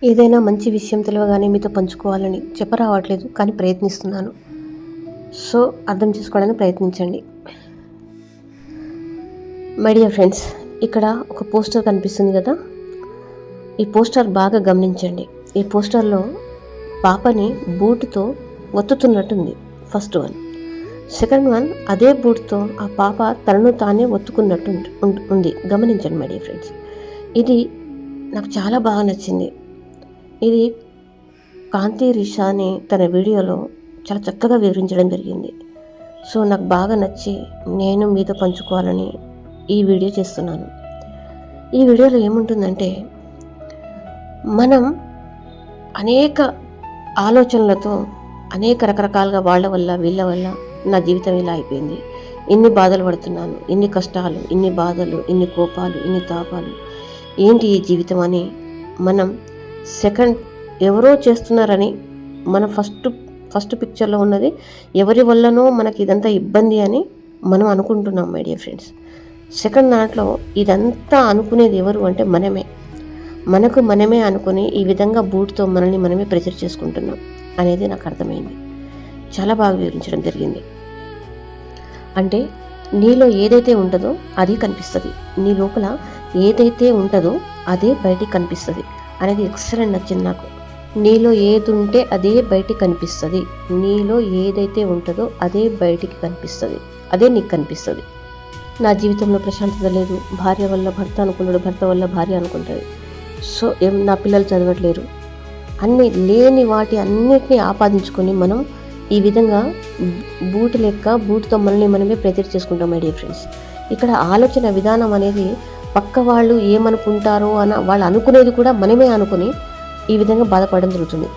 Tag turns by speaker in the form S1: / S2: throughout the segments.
S1: ఏదైనా మంచి విషయం తెలవగానే మీతో పంచుకోవాలని చెప్పరావట్లేదు, కానీ ప్రయత్నిస్తున్నాను. సో, అర్థం చేసుకోవడానికి ప్రయత్నించండి. మై డియర్ ఫ్రెండ్స్, ఇక్కడ ఒక పోస్టర్ కనిపిస్తుంది కదా. ఈ పోస్టర్ బాగా గమనించండి. ఈ పోస్టర్లో పాపని బూటుతో ఒత్తుతున్నట్టుంది. First one. సెకండ్ వన్, అదే బూట్తో ఆ పాప తనను తానే ఒత్తుకున్నట్టు ఉంది. గమనించండి మై డియర్ ఫ్రెండ్స్. ఇది నాకు చాలా బాగా నచ్చింది. ఇది కాంతి రిషాని తన వీడియోలో చాలా చక్కగా వివరించడం జరిగింది. సో నాకు బాగా నచ్చి నేను మీతో పంచుకోవాలని ఈ వీడియో చేస్తున్నాను. ఈ వీడియోలో ఏముంటుందంటే, మనం అనేక ఆలోచనలతో అనేక రకరకాలుగా వాళ్ళ వల్ల వీళ్ళ వల్ల నా జీవితం ఇలా అయిపోయింది, ఇన్ని బాధలు పడుతున్నాను, ఇన్ని కష్టాలు, ఇన్ని బాధలు, ఇన్ని కోపాలు, ఇన్ని తాపాలు, ఏంటి ఈ జీవితం అని మనం సెకండ్ ఎవరో చేస్తున్నారని మన ఫస్ట్ పిక్చర్లో ఉన్నది ఎవరి వల్లనో మనకి ఇదంతా ఇబ్బంది అని మనం అనుకుంటున్నాం మై డియర్ ఫ్రెండ్స్. సెకండ్ దాంట్లో ఇదంతా అనుకునేది ఎవరు అంటే మనమే అనుకుని ఈ విధంగా బూట్తో మనల్ని మనమే ప్రెజర్ చేసుకుంటున్నాం అనేది నాకు అర్థమైంది. చాలా బాగా వివరించడం జరిగింది. అంటే నీలో ఏదైతే ఉంటుందో అది కనిపిస్తుంది, నీ లోపల ఏదైతే ఉంటుందో అదే బయటికి కనిపిస్తుంది అనేది ఎక్సలెంట్ నచ్చింది నాకు. నీలో ఏది ఉంటే అదే బయటికి కనిపిస్తుంది, నీలో ఏదైతే ఉంటుందో అదే బయటికి కనిపిస్తుంది, అదే నీకు కనిపిస్తుంది. నా జీవితంలో ప్రశాంతత లేదు, భార్య వల్ల భర్త అనుకున్నాడు, భర్త వల్ల భార్య అనుకుంటుంది. సో నా పిల్లలు చదవట్లేరు, అన్నీ లేని వాటి అన్నిటినీ ఆపాదించుకొని మనం ఈ విధంగా బూటుతో మనల్ని మనమే ప్రెజర్ చేసుకుంటాం మై డియర్ ఫ్రెండ్స్. ఇక్కడ ఆలోచన విధానం అనేది పక్క వాళ్ళు ఏమనుకుంటారో వాళ్ళు అనుకునేది కూడా మనమే అనుకుని ఈ విధంగా బాధపడడం జరుగుతుంది.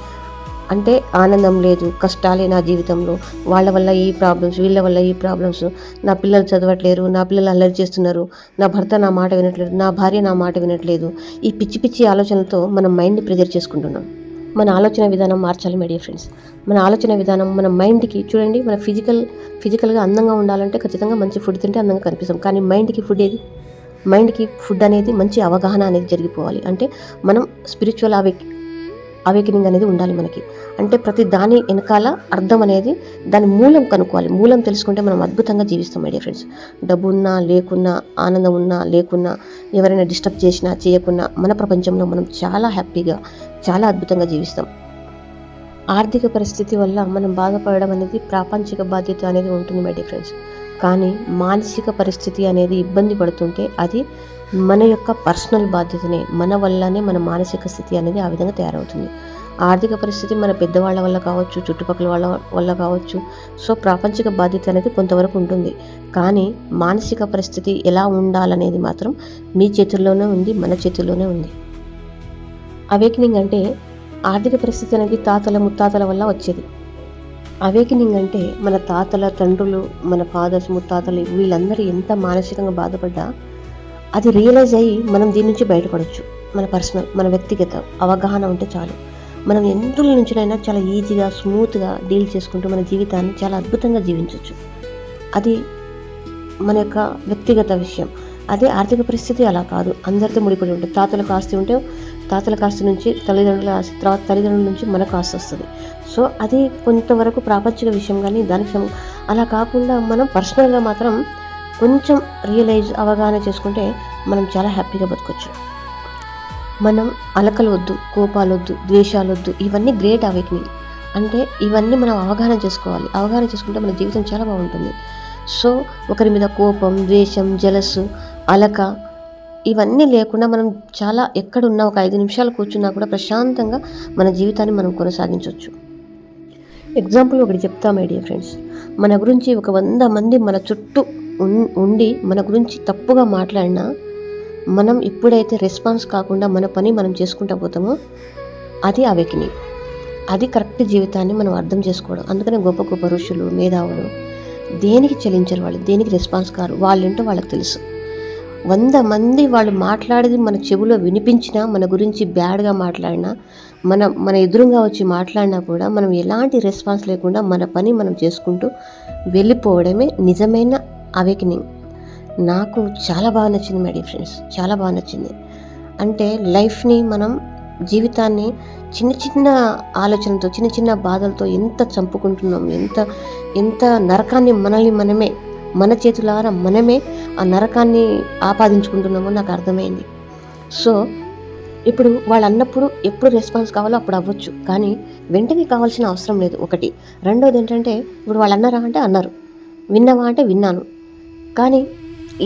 S1: అంటే ఆనందం లేదు, కష్టాలే నా జీవితంలో, వాళ్ళ వల్ల ఈ ప్రాబ్లమ్స్, వీళ్ళ వల్ల ఈ ప్రాబ్లమ్స్, నా పిల్లలు చదవట్లేరు, నా పిల్లలు అల్లరి చేస్తున్నారు, నా భర్త నా మాట వినట్లేదు, నా భార్య నా మాట వినట్లేదు. ఈ పిచ్చి పిచ్చి ఆలోచనలతో మనం మైండ్ని ప్రెజర్ చేసుకుంటున్నాం. మన ఆలోచన విధానం మార్చాలి మై డియర్ ఫ్రెండ్స్. మన ఆలోచన విధానం మన మైండ్కి చూడండి. మన ఫిజికల్గా అందంగా ఉండాలంటే ఖచ్చితంగా మంచి ఫుడ్ తింటే అందంగా కనిపిస్తాం. కానీ మైండ్కి ఫుడ్ అనేది మంచి అవగాహన అనేది జరిగిపోవాలి. అంటే మనం స్పిరిచువల్ అవేకనింగ్ అనేది ఉండాలి మనకి. అంటే ప్రతి దాని వెనకాల అర్థం అనేది, దాని మూలం కనుక్కోవాలి. మూలం తెలుసుకుంటే మనం అద్భుతంగా జీవిస్తాం మై డియర్ ఫ్రెండ్స్. డబ్బు ఉన్నా లేకున్నా, ఆనందం ఉన్నా లేకున్నా, ఎవరైనా డిస్టర్బ్ చేసినా చేయకున్నా, మన ప్రపంచంలో మనం చాలా హ్యాపీగా, చాలా అద్భుతంగా జీవిస్తాం. ఆర్థిక పరిస్థితి వల్ల మనం బాధపడడం అనేది ప్రాపంచిక బాధ్యత అనేది ఉంటుంది మై డియర్ ఫ్రెండ్స్. కానీ మానసిక పరిస్థితి అనేది ఇబ్బంది పడుతుంటే అది మన యొక్క పర్సనల్ బాధ్యతనే, మన వల్లనే మన మానసిక స్థితి అనేది ఆ విధంగా తయారవుతుంది. ఆర్థిక పరిస్థితి మన పెద్దవాళ్ళ వల్ల కావచ్చు, చుట్టుపక్కల వాళ్ళ వల్ల కావచ్చు. సో ప్రాపంచిక బాధ్యత అనేది కొంతవరకు ఉంటుంది. కానీ మానసిక పరిస్థితి ఎలా ఉండాలనేది మాత్రం మీ చేతుల్లోనే ఉంది, మన చేతుల్లోనే ఉంది. అవేకనింగ్ అంటే ఆర్థిక పరిస్థితి అనేది తాతల ముత్తాతల వల్ల వచ్చేది. అవేకనింగ్ అంటే మన తాతల తండ్రులు, మన ఫాదర్స్, ముత్తాతలు వీళ్ళందరూ ఎంత మానసికంగా బాధపడ్డా అది రియలైజ్ అయ్యి మనం దీని నుంచి బయటపడవచ్చు. మన పర్సనల్, మన వ్యక్తిగత అవగాహన ఉంటే చాలు. మనం ఎందులో నుంచినైనా చాలా ఈజీగా, స్మూత్గా డీల్ చేసుకుంటూ మన జీవితాన్ని చాలా అద్భుతంగా జీవించవచ్చు. అది మన యొక్క వ్యక్తిగత విషయం. అదే ఆర్థిక పరిస్థితి అలా కాదు, అందరితో ముడిపడి ఉంటుంది. తాతలకు ఆస్తి ఉంటే తాతలకు ఆస్తి నుంచి తల్లిదండ్రుల ఆస్తి, తర్వాత తల్లిదండ్రుల నుంచి మనకు ఆస్తి వస్తుంది. సో అది కొంతవరకు ప్రాపంచిక విషయం. కానీ దానికి అలా కాకుండా మనం పర్సనల్గా మాత్రం కొంచెం రియలైజ్ అవగాహన చేసుకుంటే మనం చాలా హ్యాపీగా బతకొచ్చు. మనం అలకలు వద్దు, కోపాలు వద్దు, ద్వేషాలు వద్దు. ఇవన్నీ గ్రేట్ అవేకనింగ్. అంటే ఇవన్నీ మనం అవగాహన చేసుకోవాలి. అవగాహన చేసుకుంటే మన జీవితం చాలా బాగుంటుంది. సో ఒకరి మీద కోపం, ద్వేషం, జలస్సు, అలక ఇవన్నీ లేకుండా మనం చాలా ఎక్కడున్నా ఒక 5 నిమిషాలు కూర్చున్నా కూడా ప్రశాంతంగా మన జీవితాన్ని మనం కొనసాగించవచ్చు. ఎగ్జాంపుల్ ఒకటి చెప్తా మై డియర్ ఫ్రెండ్స్. మన గురించి ఒక 100 మంది మన చుట్టూ ఉండి మన గురించి తప్పుగా మాట్లాడినా మనం ఎప్పుడైతే రెస్పాన్స్ కాకుండా మన పని మనం చేసుకుంటూ పోతామో అది అవేకనింగ్. అది కరెక్ట్ జీవితాన్ని మనం అర్థం చేసుకోవడం. అందుకనే గొప్ప గొప్ప ఋషులు, మేధావులు దేనికి చెల్లించరు, వాళ్ళు దేనికి రెస్పాన్స్ కారు. వాళ్ళేంటో వాళ్ళకి తెలుసు. 100 మంది వాళ్ళు మాట్లాడేది మన చెవిలో వినిపించినా, మన గురించి బ్యాడ్గా మాట్లాడినా, మన ఎదురుగా వచ్చి మాట్లాడినా కూడా మనం ఎలాంటి రెస్పాన్స్ లేకుండా మన పని మనం చేసుకుంటూ వెళ్ళిపోవడమే నిజమైన అవేకనింగ్. నాకు చాలా బాగా నచ్చింది మై డియర్ ఫ్రెండ్స్, చాలా బాగా నచ్చింది. అంటే లైఫ్ని మనం జీవితాన్ని చిన్న చిన్న ఆలోచనలతో, చిన్న చిన్న బాధలతో ఎంత చంపుకుంటున్నాం, ఎంత ఎంత నరకాన్ని మనమే మన చేతులారా మనమే ఆ నరకాన్ని ఆపాదించుకుంటున్నామో నాకు అర్థమైంది. సో ఇప్పుడు వాళ్ళు అన్నప్పుడు ఎప్పుడు రెస్పాన్స్ కావాలో అప్పుడు అవ్వచ్చు, కానీ వెంటనే కావాల్సిన అవసరం లేదు. ఒకటి. రెండోది ఏంటంటే, ఇప్పుడు వాళ్ళు అన్నారా అంటే అన్నారు, విన్నావా అంటే విన్నాను. కానీ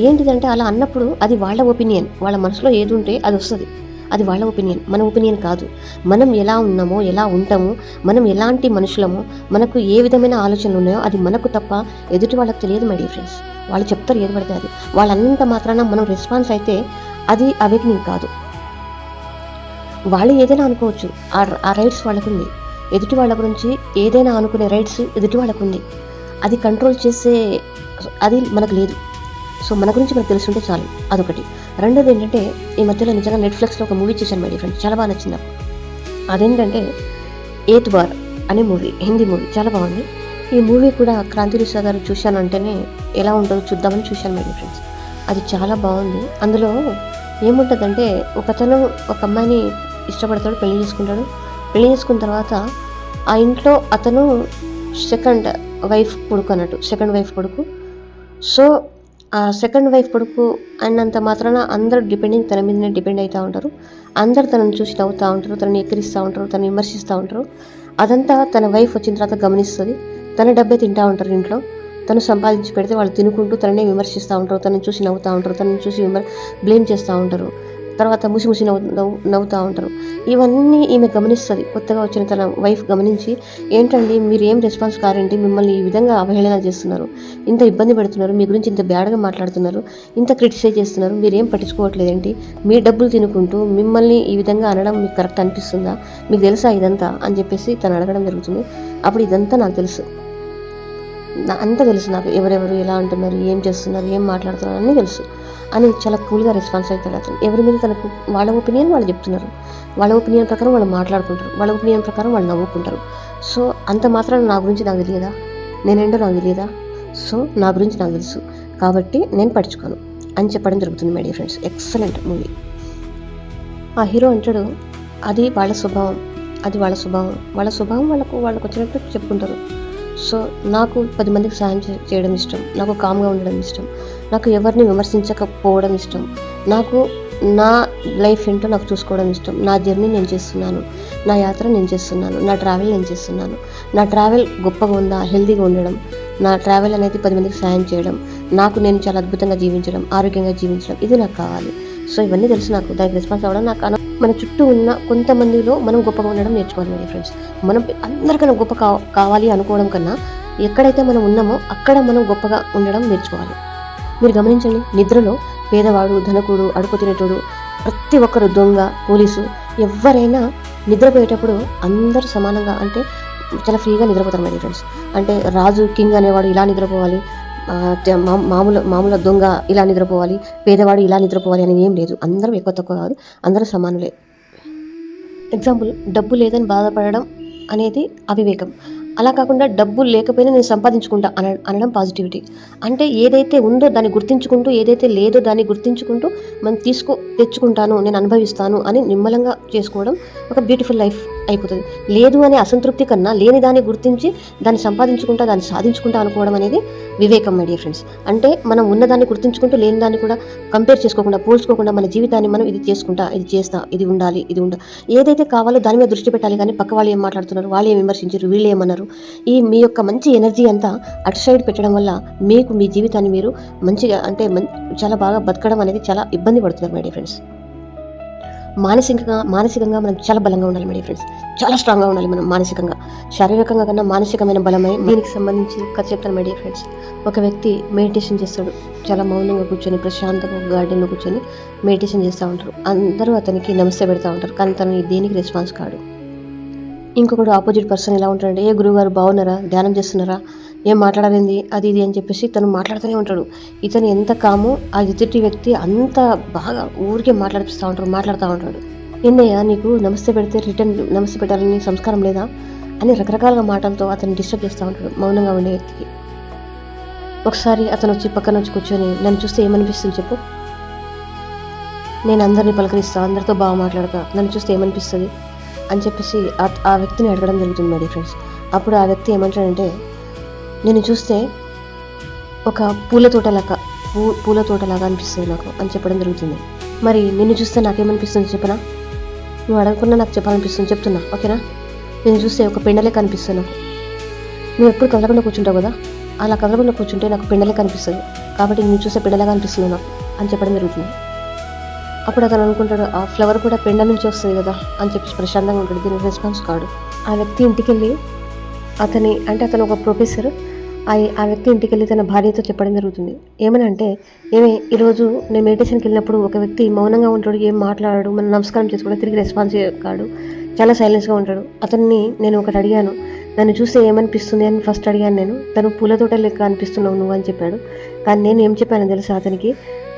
S1: ఏంటిదంటే అలా అన్నప్పుడు అది వాళ్ళ ఒపీనియన్, వాళ్ళ మనసులో ఏది ఉంటే అది వస్తుంది. అది వాళ్ళ ఒపీనియన్, మన ఒపీనియన్ కాదు. మనం ఎలా ఉన్నామో, ఎలా ఉంటామో, మనం ఎలాంటి మనుషులమో, మనకు ఏ విధమైన ఆలోచనలు ఉన్నాయో అది మనకు తప్ప ఎదుటి వాళ్ళకి తెలియదు మై డియర్ ఫ్రెండ్స్. వాళ్ళు చెప్తారు ఏది పడితే అది. వాళ్ళన్నంత మాత్రాన మనం రెస్పాన్స్ అయితే అది అవేకనింగ్ కాదు. వాళ్ళు ఏదైనా అనుకోవచ్చు, ఆ రైట్స్ వాళ్ళకుంది. ఎదుటి వాళ్ళ గురించి ఏదైనా అనుకునే రైట్స్ ఎదుటి వాళ్ళకుంది. అది కంట్రోల్ చేసే అది మనకు లేదు. సో మన గురించి మనకు తెలుసుంటే చాలు, అదొకటి. రెండోది ఏంటంటే, ఈ మధ్యలో నిజంగా నెట్ఫ్లిక్స్లో ఒక మూవీ చూశాను మై డియర్ ఫ్రెండ్స్, చాలా బాగా నచ్చింది నాకు. అదేంటంటే 8 బార్ అనే మూవీ, హిందీ మూవీ, చాలా బాగుంది. ఈ మూవీ కూడా క్రాంతి రిషా గారు చూశాను అంటేనే ఎలా ఉంటుందో చూద్దామని చూశాను మై డియర్ ఫ్రెండ్స్. అది చాలా బాగుంది. అందులో ఏముంటుందంటే, ఒకతను ఒక అమ్మాయిని ఇష్టపడతాడు, పెళ్లి చేసుకుంటాడు. పెళ్లి చేసుకున్న తర్వాత ఆ ఇంట్లో అతను సెకండ్ వైఫ్ కొడుకు. సో ఆ సెకండ్ వైఫ్ కొడుకు అన్నంత మాత్రాన అందరూ తన మీదనే డిపెండ్ అవుతూ ఉంటారు. అందరు తనను చూసి నవ్వుతూ ఉంటారు, తనని ఎక్కిరిస్తూ ఉంటారు, తనని విమర్శిస్తూ ఉంటారు. అదంతా తన వైఫ్ వచ్చిన తర్వాత గమనిస్తుంది. తన డబ్బే తింటూ ఉంటారు ఇంట్లో. తను సంపాదించి పెడితే వాళ్ళు తినుకుంటూ తననే విమర్శిస్తూ ఉంటారు, తనని చూసి నవ్వుతూ ఉంటారు, తనని చూసి బ్లేమ్ చేస్తూ ఉంటారు. తర్వాత ముసి నవ్వుతూ ఉంటారు. ఇవన్నీ ఈమె గమనిస్తుంది. కొత్తగా వచ్చిన తన వైఫ్ గమనించి, ఏంటండి మీరు ఏం రెస్పాన్స్ కారండి, మిమ్మల్ని ఈ విధంగా అవహేళన చేస్తున్నారు, ఇంత ఇబ్బంది పెడుతున్నారు, మీ గురించి ఇంత బ్యాడ్గా మాట్లాడుతున్నారు, ఇంత క్రిటిసైజ్ చేస్తున్నారు, మీరేం పట్టించుకోవట్లేదేంటి, మీ డబ్బులు తినుకుంటూ మిమ్మల్ని ఈ విధంగా అనడం మీకు కరెక్ట్ అనిపిస్తుందా, మీకు తెలుసా ఇదంతా అని చెప్పేసి తను అడగడం జరుగుతుంది. అప్పుడు ఇదంతా నాకు తెలుసు, అంతా తెలుసు నాకు, ఎవరెవరు ఎలా అంటున్నారు, ఏం చేస్తున్నారు, ఏం మాట్లాడుతున్నారు అన్నీ తెలుసు అని చాలా కూల్గా రెస్పాన్స్ అవుతాడు అతను. ఎవరి మీద తనకు వాళ్ళ ఒపీనియన్ వాళ్ళు చెప్తున్నారు, వాళ్ళ ఒపీనియన్ ప్రకారం వాళ్ళు మాట్లాడుకుంటారు, వాళ్ళ ఒపీనియన్ ప్రకారం వాళ్ళు నవ్వుకుంటారు. సో అంత మాత్రం నా గురించి నాకు తెలియదా, నేనేంటో నాకు తెలియదా, సో నా గురించి నాకు తెలుసు కాబట్టి నేను పట్టించుకోను అని చెప్పడం జరుగుతుంది my dear friends. Excellent movie. ఆ హీరో అంటాడు, అది వాళ్ళ స్వభావం, వాళ్ళకు వచ్చినట్టు చెప్పుకుంటారు. సో నాకు 10 మందికి సాయం చేయడం ఇష్టం, నాకు కామ్గా ఉండడం ఇష్టం, నాకు ఎవరిని విమర్శించకపోవడం ఇష్టం, నాకు నా లైఫ్ ఏంటో నాకు చూసుకోవడం ఇష్టం, నా జర్నీ నేను చేస్తున్నాను, నా యాత్ర నేను చేస్తున్నాను, నా ట్రావెల్ నేను చేస్తున్నాను, నా ట్రావెల్ గొప్పగా ఉందా, హెల్తీగా ఉండడం, నా ట్రావెల్ అనేది 10 మందికి సాయం చేయడం, నాకు నేను చాలా అద్భుతంగా జీవించడం, ఆరోగ్యంగా జీవించడం, ఇది నాకు కావాలి. సో ఇవన్నీ తెలుసు నాకు, దానికి రెస్పాన్స్ అవ్వడం నాకు మన చుట్టూ ఉన్న కొంతమందిలో మనం గొప్పగా ఉండడం నేర్చుకోవాలి మై ఫ్రెండ్స్. మనం అందరికన్నా గొప్ప కావాలి అనుకోవడం కన్నా ఎక్కడైతే మనం ఉన్నామో అక్కడ మనం గొప్పగా ఉండడం నేర్చుకోవాలి. మీరు గమనించండి, నిద్రలో పేదవాడు, ధనకుడు, అడుపు తినేటోడు, ప్రతి ఒక్కరు, దొంగ, పోలీసు, ఎవరైనా నిద్రపోయేటప్పుడు అందరూ సమానంగా, అంటే చాలా ఫ్రీగా నిద్రపోతారు మై ఫ్రెండ్స్. అంటే రాజు, కింగ్ అనేవాడు ఇలా నిద్రపోవాలి, మామూలు దొంగ ఇలా నిద్రపోవాలి, పేదవాడు ఇలా నిద్రపోవాలి అనేది ఏం లేదు. అందరం ఎక్కువ తక్కువ కాదు, అందరూ సమానులే. ఎగ్జాంపుల్, డబ్బు లేదని బాధపడడం అనేది అవివేకం. అలా కాకుండా డబ్బు లేకపోయినా నేను సంపాదించుకుంటా అనడం పాజిటివిటీ. అంటే ఏదైతే ఉందో దాన్ని గుర్తించుకుంటూ, ఏదైతే లేదో దాన్ని గుర్తించుకుంటూ మనం తెచ్చుకుంటాను, నేను అనుభవిస్తాను అని నిమ్మలంగా చేసుకోవడం ఒక బ్యూటిఫుల్ లైఫ్ అయిపోతుంది. లేదు అనే అసంతృప్తి కన్నా లేని దాన్ని గుర్తించి దాన్ని సంపాదించుకుంటా, దాన్ని సాధించుకుంటా అనుకోవడం అనేది వివేకం మై డియర్ ఫ్రెండ్స్. అంటే మనం ఉన్నదాన్ని గుర్తించుకుంటూ లేని దాన్ని కూడా కంపేర్ చేసుకోకుండా, పోల్చుకోకుండా మన జీవితాన్ని మనం ఇది చేసుకుంటా, ఇది చేస్తా, ఇది ఉండాలి, ఇది ఏదైతే కావాలో దాని మీద దృష్టి పెట్టాలి. కానీ పక్క వాళ్ళు ఏం మాట్లాడుతున్నారు, వాళ్ళు ఏం విమర్శించారు, వీళ్ళు ఏమన్నారు, మీ యొక్క మంచి ఎనర్జీ అంతా అటు సైడ్ పెట్టడం వల్ల మీకు మీ జీవితాన్ని మీరు మంచిగా, అంటే చాలా బాగా బతకడం అనేది చాలా ఇబ్బంది పడుతున్నారు మై డియర్ ఫ్రెండ్స్. మానసికంగా మనం చాలా బలంగా ఉండాలి మై డియర్ ఫ్రెండ్స్. చాలా స్ట్రాంగ్గా ఉండాలి మనం మానసికంగా, శారీరకంగా కన్నా మానసికమైన బలమై. దీనికి సంబంధించి కథ చెప్తాను మై డియర్ ఫ్రెండ్స్. ఒక వ్యక్తి మెడిటేషన్ చేస్తాడు, చాలా మౌనంగా కూర్చొని, ప్రశాంతంగా గార్డెన్లో కూర్చొని మెడిటేషన్ చేస్తూ ఉంటారు. అందరూ అతనికి నమస్తే పెడతా ఉంటారు, కానీ తను దేనికి రెస్పాన్స్ కాడు. ఇంకొకడు ఆపోజిట్ పర్సన్ ఎలా ఉంటాడంటే, ఏ గురువుగారు బాగున్నారా, ధ్యానం చేస్తున్నారా, ఏం మాట్లాడారింది, అది ఇది అని చెప్పేసి తను మాట్లాడుతూనే ఉంటాడు. ఇతను ఎంత కామో ఆ ఎదుటి వ్యక్తి అంత బాగా ఊరికే మాట్లాడుతూ ఉంటాడు. ఏందయ్యా నీకు నమస్తే పెడితే రిటర్న్ నమస్తే పెట్టాలని సంస్కారం లేదా అని రకరకాలుగా మాటలతో అతను డిస్టర్బ్ చేస్తూ ఉంటాడు మౌనంగా ఉండే వ్యక్తికి. ఒకసారి అతను వచ్చి పక్కన వచ్చి కూర్చొని, నన్ను చూస్తే ఏమనిపిస్తుంది చెప్పు, నేను అందరినీ పలకరిస్తా, అందరితో బాగా మాట్లాడతా, నన్ను చూస్తే ఏమనిపిస్తుంది అని చెప్పేసి ఆ వ్యక్తిని అడగడం జరుగుతుంది మై డియర్ ఫ్రెండ్స్. అప్పుడు ఆ వ్యక్తి ఏమంటాడంటే, నేను చూస్తే ఒక పూల తోటలాగా అనిపిస్తుంది నాకు అని చెప్పడం జరుగుతుంది. మరి నిన్ను చూస్తే నాకేమనిపిస్తుంది చెప్పనా? నువ్వు అడగకుండా నాకు చెప్పాలనిపిస్తుంది, చెప్తున్నా ఓకేనా? నేను చూస్తే ఒక పెండలే కనిపిస్తుంది నాకు. నువ్వు ఎప్పుడు కదలకుండా కూర్చుంటావు కదా, అలా కదలకుండా కూర్చుంటే నాకు పెండలే కనిపిస్తుంది, కాబట్టి నేను చూస్తే పెండలాగా అనిపిస్తుంది నాకు అని చెప్పడం జరుగుతుంది. అప్పుడు అతను అనుకుంటాడు, ఆ ఫ్లవర్ కూడా పెండ నుంచి వస్తుంది కదా అని చెప్పేసి ప్రశాంతంగా ఉంటాడు. దీనికి రెస్పాన్స్ కాడు. ఆ వ్యక్తి ఇంటికి వెళ్ళి అతను ఒక ప్రొఫెసర్, ఆ వ్యక్తి ఇంటికి వెళ్ళి తన భార్యతో చెప్పడం జరుగుతుంది. ఏమనంటే, ఈరోజు నేను మెడిటేషన్కి వెళ్ళినప్పుడు ఒక వ్యక్తి మౌనంగా ఉంటాడు, ఏం మాట్లాడాడు, మనం నమస్కారం చేసి కూడా తిరిగి రెస్పాన్స్ కాడు, చాలా సైలెన్స్గా ఉంటాడు. అతన్ని నేను ఒకటి అడిగాను, నన్ను చూస్తే ఏమనిపిస్తుంది అని ఫస్ట్ అడిగాను నేను. తను పూల తోట లెక్క అనిపిస్తున్నావు నువ్వు అని చెప్పాడు. కానీ నేను ఏం చెప్పాను తెలుసా అతనికి,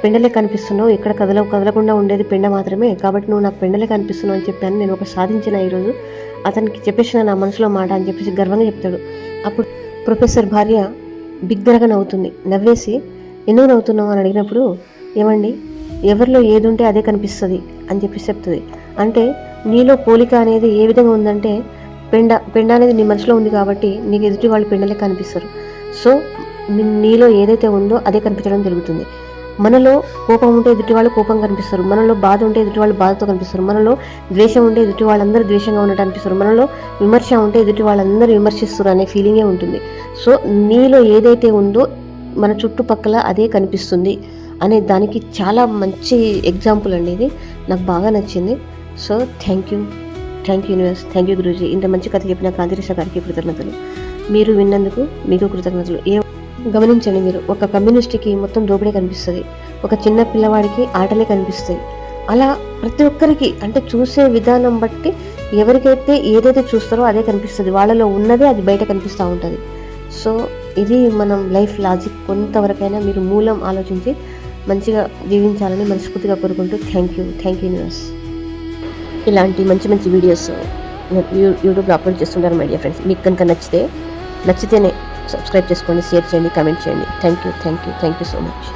S1: పెండలే కనిపిస్తున్నావు, ఇక్కడ కదలకుండా ఉండేది పెండ మాత్రమే, కాబట్టి నువ్వు నాకు పెండలే కనిపిస్తున్నావు అని చెప్పాను. నేను ఒక సాధించిన ఈరోజు అతనికి చెప్పేసిన నా మనసులో మాట అని చెప్పేసి గర్వంగా చెప్తాడు. అప్పుడు ప్రొఫెసర్ భార్య బిగ్గరగా నవ్వుతుంది. నవ్వేసి, ఎందుకు నవ్వుతున్నావు అని అడిగినప్పుడు, ఏమండి, ఎవరిలో ఏది ఉంటే అదే కనిపిస్తుంది అని చెప్పేసి చెప్తుంది. అంటే నీలో పోలిక అనేది ఏ విధంగా ఉందంటే, పెండ అనేది నీ మనసులో ఉంది కాబట్టి నీకు ఎదుటి వాళ్ళు పెండలే కనిపిస్తారు. సో నీలో ఏదైతే ఉందో అదే కనిపించడం జరుగుతుంది. మనలో కోపం ఉంటే ఎదుటి వాళ్ళు కోపం కనిపిస్తారు, మనలో బాధ ఉంటే ఎదుటి వాళ్ళు బాధతో కనిపిస్తారు, మనలో ద్వేషం ఉంటే ఎదుటి వాళ్ళందరూ ద్వేషంగా ఉన్నట్టు అనిపిస్తారు, మనలో విమర్శ ఉంటే ఎదుటి వాళ్ళందరూ విమర్శిస్తారు అనే ఫీలింగే ఉంటుంది. సో నీలో ఏదైతే ఉందో మన చుట్టుపక్కల అదే కనిపిస్తుంది అనే దానికి చాలా మంచి ఎగ్జాంపుల్ అండి ఇది. నాకు బాగా నచ్చింది. So thank you universe, thank you Guruji. ఇంత మంచి కథ చెప్పిన కాంతిరేష గారికి కృతజ్ఞతలు. మీరు విన్నందుకు మీకు కృతజ్ఞతలు. గమనించండి, మీరు ఒక కమ్యూనిస్ట్కి మొత్తం దోపిడే కనిపిస్తుంది, ఒక చిన్న పిల్లవాడికి ఆటలే కనిపిస్తాయి. అలా ప్రతి ఒక్కరికి అంటే చూసే విధానం బట్టి ఎవరికైతే ఏదైతే చూస్తారో అదే కనిపిస్తుంది, వాళ్ళలో ఉన్నదే అది బయట కనిపిస్తూ ఉంటుంది. సో ఇది మనం లైఫ్ లాజిక్. కొంతవరకైనా మీరు మూలం ఆలోచించి మంచిగా జీవించాలని మనస్ఫూర్తిగా కోరుకుంటూ థ్యాంక్ యూ యూనివర్స్. ఇలాంటి మంచి వీడియోస్ యూట్యూబ్లో అప్లోడ్ చేస్తుంటారు మై డియర్ ఫ్రెండ్స్. మీకు కనుక నచ్చితేనే సబ్స్క్రైబ్ చేసుకోండి, షేర్ చేయండి, కామెంట్ చేయండి. Thank you so much.